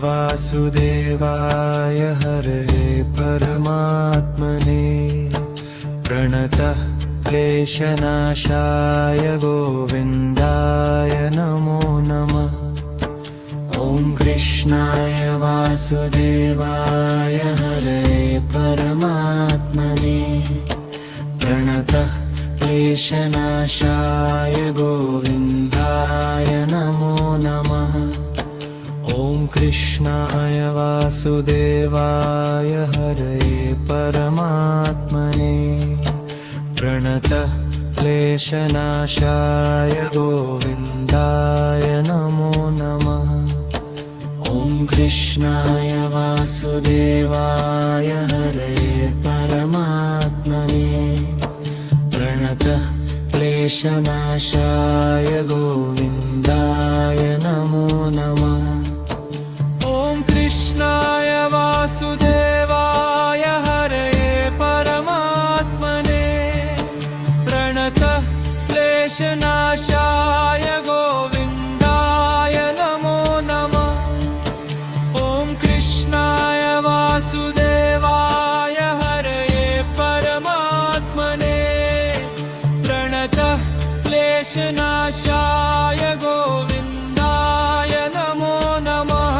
वासुदेवाय हरये परमात्मने प्रणतः क्लेशनाशाय गोविन्दाय नमो नमः। ॐ कृष्णाय वासुदेवाय हरये परमात्मने प्रणतः क्लेशनाशाय गोविन्दाय नमो नमः। ॐ कृष्णाय वासुदेवाय हरये परमात्मने प्रणतः क्लेशनाशाय गोविन्दाय नमो नमः। ॐ कृष्णाय वासुदेवाय हरये परमात्मने प्रणतः क्लेशनाशाय गोविन्दाय नमो नमः। ॐ कृष्णाय वासुदेवाय हरये परमात्मने प्रणतः क्लेशनाशाय गोविन्दाय नमो नमः। ॐ कृष्णाय वासुदेवाय हरये परमात्मने प्रणतः क्लेशनाशाय गोविन्दाय नमो नमः।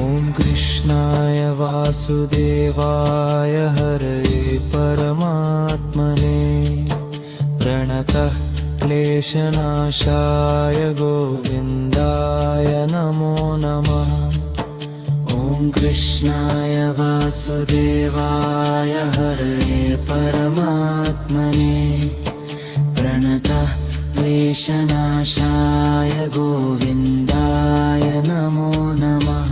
ॐ कृष्णाय वासुदेवाय हरये परमात्मने प्रणतः क्लेशनाशाय गोविन्दाय नमो नमः। ॐ कृष्णाय वासुदेवाय हरये परमात्मने प्रणतः क्लेशनाशाय गोविन्दाय नमो नमः।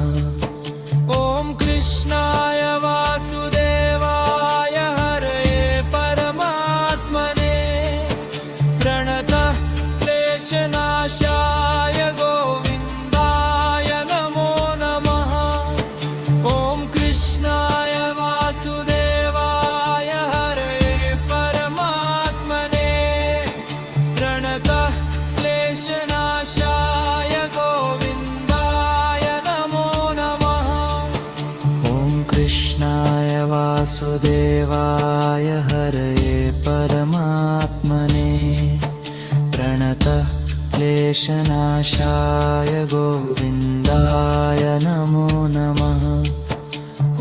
ॐ कृष्णाय वासुदेवाय हरये परमात्मने प्रणतः क्लेशनाशाय गोविन्दाय नमो नमः। ॐ कृष्णाय वासुदेवाय हरये परमात्मने प्रणतः क्लेशनाशाय गोविन्दाय नमो नमः। ॐ कृष्णाय वासुदेवाय हरये परमात्मने प्रणतः क्लेशनाशाय गोविन्दाय नमो नमः।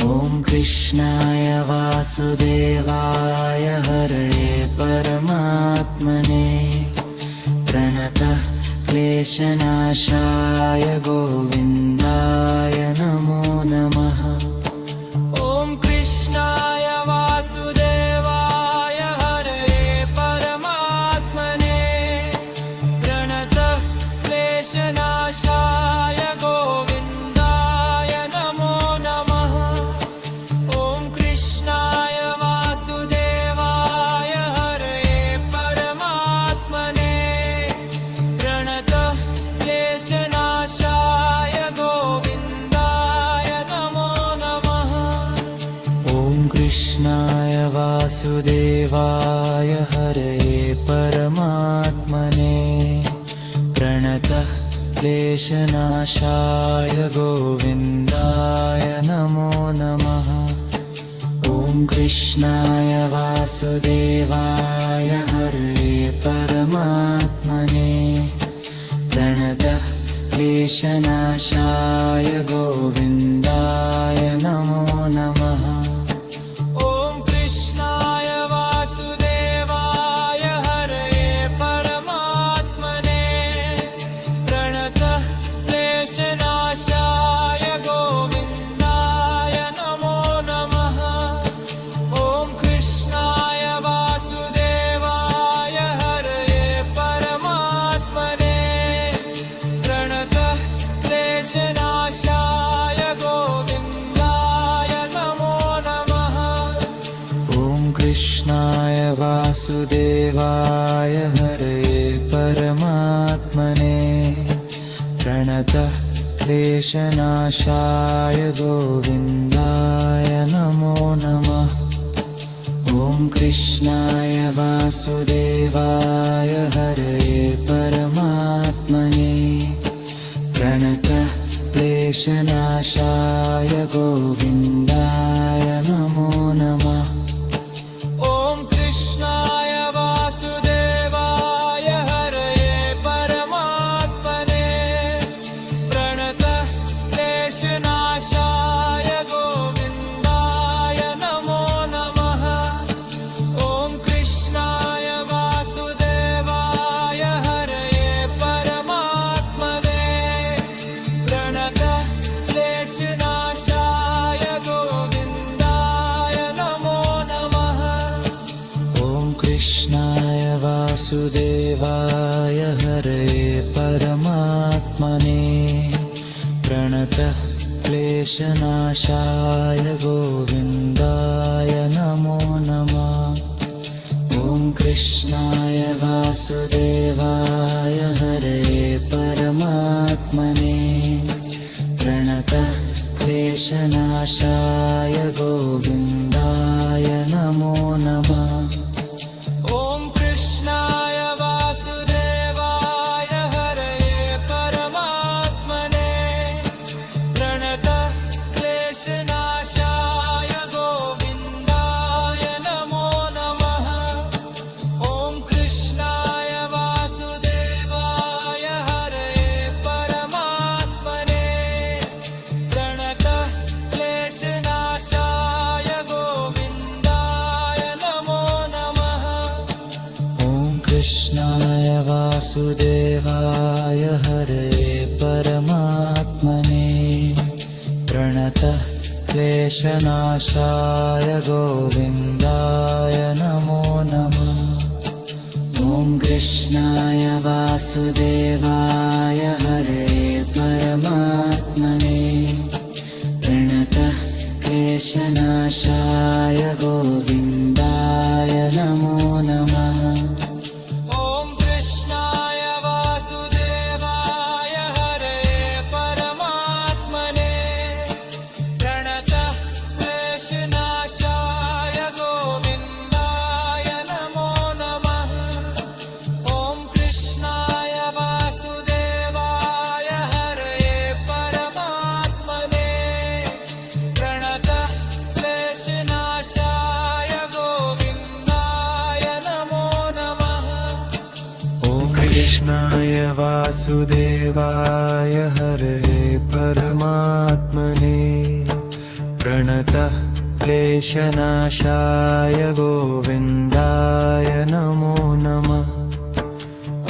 ॐ कृष्णाय वासुदेवाय हरये परमात्मने प्रणतः क्लेशनाशाय गोविन्दाय नमो नमः। ॐ कृष्णाय वासुदेवाय हरये परमात्मने प्रणतः क्लेशनाशाय गोविन्दाय नमो नमः। ॐ कृष्णाय वासुदेवाय हरये परमात्मने प्रणतः क्लेशनाशाय गोविन्दाय नमो नमः। ॐ कृष्णाय वासुदेवाय हरये परमात्मने प्रणतः क्लेशनाशाय गोविन्दाय नमो नमः। ॐ कृष्णाय वासुदेवाय हरये परमात्मने प्रणतः क्लेशनाशाय गोविन्दाय नमो नमः। ॐ कृष्णाय वासुदेवाय हरये परमात्मने प्रणतः क्लेशनाशाय गोविन्दाय नमो नमः। ॐ कृष्णाय वासुदेवाय हरये परमात्मने प्रणतः क्लेशनाशाय गोविन्दाय नमो नमः। ॐ कृष्णाय वासुदेवाय हरये परमात्मने प्रणतः क्लेशनाशाय गोविन्दाय नमो नमः। ॐ कृष्णाय वासुदेवाय हरये परमात्मने प्रणतः क्लेशनाशाय गोविन्दाय नमो नमः। ॐ कृष्णाय वासुदेवाय हरये परमात्मने प्रणतः क्लेशनाशाय गोविन्दाय नमो नमः। ॐ कृष्णाय वासुदेवाय हरये परमात्मने प्रणतः क्लेशनाशाय गोविन्दाय नमो नमः। ॐ कृष्णाय वासुदेवाय हरये परमात्मने प्रणतः क्लेशनाशाय गोविन्दाय नमो नमः। ॐ कृष्णाय वासुदेवाय हरये परमात्मने प्रणतः क्लेशनाशाय गोविन्दाय नमो नमः। ॐ कृष्णाय वासुदेवाय हरये परमात्मने प्रणतः क्लेशनाशाय गोविन्दाय नमो नमः। ॐ कृष्णाय वासुदेवाय हरये परमात्मने प्रणतः क्लेशनाशाय गोविन्दाय नमो नमः। ॐ कृष्णाय वासुदेवाय हरये परमात्मने प्रणतः क्लेशनाशाय गोविन्दाय नमो नमः। ॐ कृष्णाय वासुदेवाय हरये परमात्मने प्रणतः क्लेशनाशाय गोविन्दाय नमो नमः। ॐ कृष्णाय वासुदेवाय हरये परमात्मने प्रणतः क्लेशनाशाय गोविन्दाय नमो नमः। ॐ कृष्णाय वासुदेवाय हरये परमात्मने प्रणतः क्लेशनाशाय गोविन्दाय नमो नमः। ॐ कृष्णाय वासुदेवाय हरये परमात्मने प्रणतः क्लेशनाशाय गोविन्दाय नमो नमः।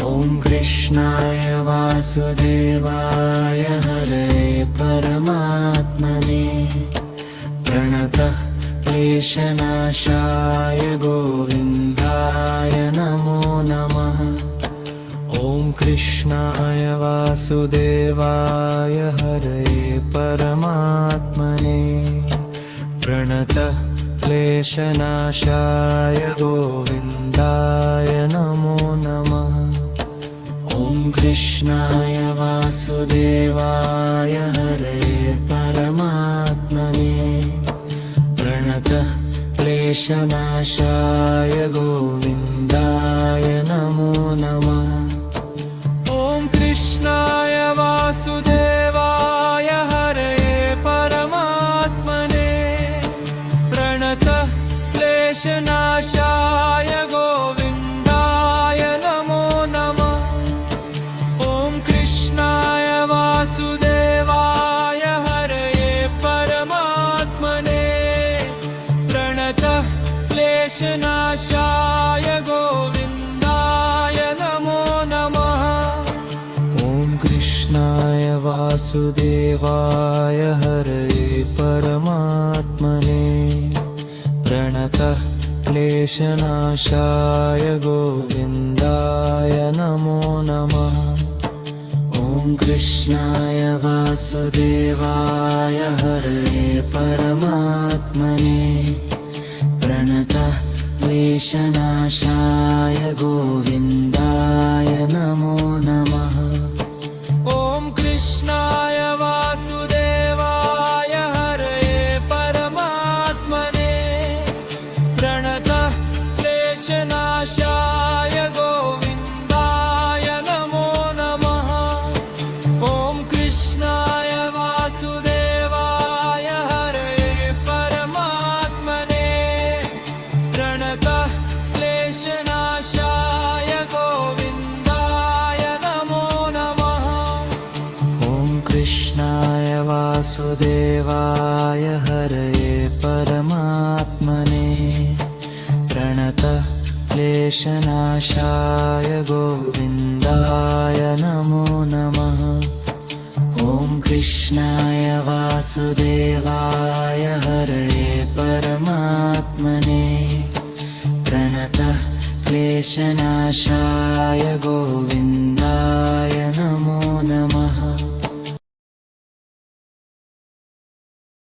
ॐ कृष्णाय वासुदेवाय हरये परमात्मने प्रणतः क्लेशनाशाय गोविन्दाय नमो नमः। ॐ कृष्णाय वासुदेवाय हरये परमात्मने प्रणतः क्लेशनाशाय गोविन्दाय नमो नमः। ॐ कृष्णाय वासुदेवाय हरये परमात्मने प्रणतः क्लेशनाशाय गोविन्दाय नमो नमः। ॐ कृष्णाय वासुदेवाय हरये परमात्मने प्रणतः क्लेशनाशाय गोविन्दाय नमो नमः। ॐ कृष्णाय वासुदेवाय हरये परमात्मने प्रणतः क्लेशनाशाय गोविन्दाय नमो नमः। ॐ कृष्णाय वासुदेवाय हरये परमात्मने प्रणतः क्लेशनाशाय गोविन्दाय नमो नमः। ॐ कृष्णाय वासुदेवाय हरये परमात्मने प्रणतः क्लेशनाशाय गोविन्दाय नमो नमः। ॐ कृष्णाय वासुदेवाय हरये परमात्मने प्रणतः क्लेशनाशाय गोविन्दाय नमो नमः। ॐ कृष्णाय क्लेशनाशाय गोविन्दाय नमो नमः। ॐ कृष्णाय वासुदेवाय हरये परमात्मने प्रणतः क्लेशनाशाय